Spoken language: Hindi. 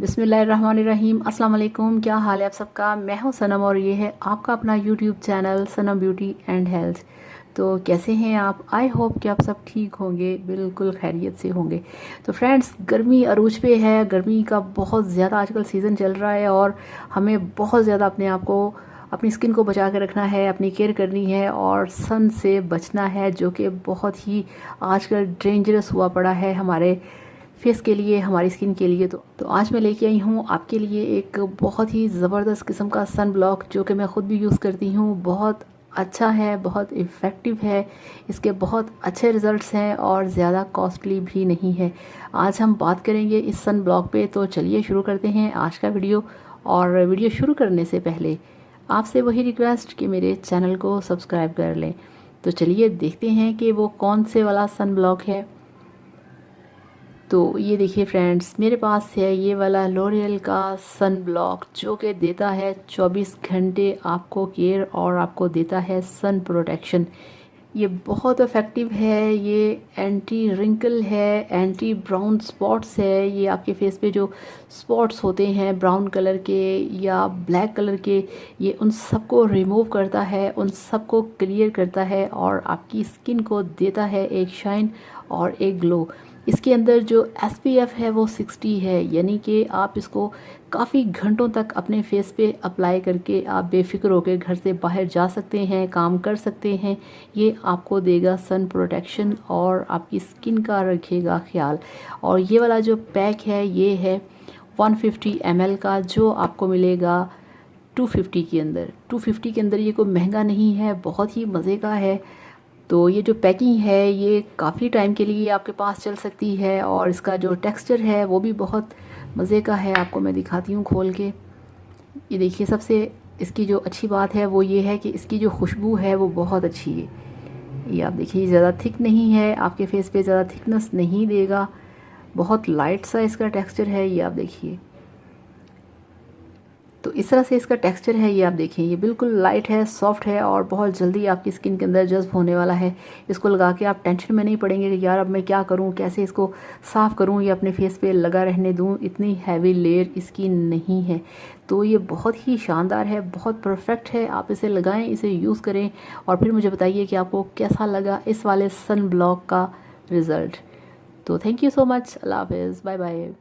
बिस्मिल्लाहिर्रहमानिर्रहीम। अस्सलाम वालेकुम। क्या हाल है आप सबका। मैं हूं सनम और ये है आपका अपना YouTube channel Sanam beauty and health. तो कैसे हैं आप। आई होप कि आप सब ठीक होंगे, बिल्कुल खैरियत से होंगे। तो फ्रेंड्स, गर्मी अरूज पे है। गर्मी का बहुत ज़्यादा आजकल सीज़न चल रहा है और हमें बहुत ज़्यादा अपने आप को, अपनी स्किन को बचा के रखना है, अपनी केयर करनी है और सन से बचना है, जो कि बहुत ही आजकल डेंजरस हुआ पड़ा है हमारे फेस के लिए, हमारी स्किन के लिए। तो आज मैं लेके आई हूँ आपके लिए एक बहुत ही ज़बरदस्त किस्म का सन ब्लॉक, जो कि मैं ख़ुद भी यूज़ करती हूँ। बहुत अच्छा है, बहुत इफ़ेक्टिव है, इसके बहुत अच्छे रिज़ल्ट्स हैं और ज़्यादा कॉस्टली भी नहीं है। आज हम बात करेंगे इस सन ब्लॉक पे। तो चलिए शुरू करते हैं आज का वीडियो। और वीडियो शुरू करने से पहले आपसे वही रिक्वेस्ट कि मेरे चैनल को सब्सक्राइब कर लें। तो चलिए देखते हैं कि वो कौन से वाला सन ब्लॉक है। तो ये देखिए फ्रेंड्स, मेरे पास है ये वाला लॉरियल का सन ब्लॉक, जो कि देता है 24 घंटे आपको केयर और आपको देता है सन प्रोटेक्शन। ये बहुत इफ़ेक्टिव है। ये एंटी रिंकल है, एंटी ब्राउन स्पॉट्स है। ये आपके फेस पे जो स्पॉट्स होते हैं ब्राउन कलर के या ब्लैक कलर के, ये उन सबको रिमूव करता है, उन सबको क्लियर करता है और आपकी स्किन को देता है एक शाइन और एक ग्लो। इसके अंदर जो SPF है वो 60 है, यानी कि आप इसको काफ़ी घंटों तक अपने फेस पे अप्लाई करके आप बेफिक्र होकर घर से बाहर जा सकते हैं, काम कर सकते हैं। ये आपको देगा सन प्रोटेक्शन और आपकी स्किन का रखेगा ख्याल। और ये वाला जो पैक है ये है 150 ml का, जो आपको मिलेगा 250 के अंदर। 250 के अंदर ये कोई महंगा नहीं है, बहुत ही मज़े का है। तो ये जो पैकिंग है ये काफ़ी टाइम के लिए आपके पास चल सकती है और इसका जो टेक्सचर है वो भी बहुत मज़े का है। आपको मैं दिखाती हूँ खोल के। ये देखिए, सबसे इसकी जो अच्छी बात है वो ये है कि इसकी जो खुशबू है वो बहुत अच्छी है। ये आप देखिए, ज़्यादा थिक नहीं है, आपके फेस पे ज़्यादा थिकनेस नहीं देगा, बहुत लाइट सा इसका टेक्सचर है। ये आप देखिए, तो इस तरह से इसका टेक्सचर है। ये आप देखें, ये बिल्कुल लाइट है, सॉफ्ट है और बहुत जल्दी आपकी स्किन के अंदर जज्ब होने वाला है। इसको लगा के आप टेंशन में नहीं पड़ेंगे कि यार अब मैं क्या करूं, कैसे इसको साफ़ करूं या अपने फेस पे लगा रहने दूं। इतनी हैवी लेयर इसकी नहीं है। तो ये बहुत ही शानदार है, बहुत परफेक्ट है। आप इसे लगाएं, इसे यूज़ करें और फिर मुझे बताइए कि आपको कैसा लगा इस वाले सन ब्लॉक का रिज़ल्ट। तो थैंक यू सो मच। अल्लाह हाफ़िज़, बाय बाय।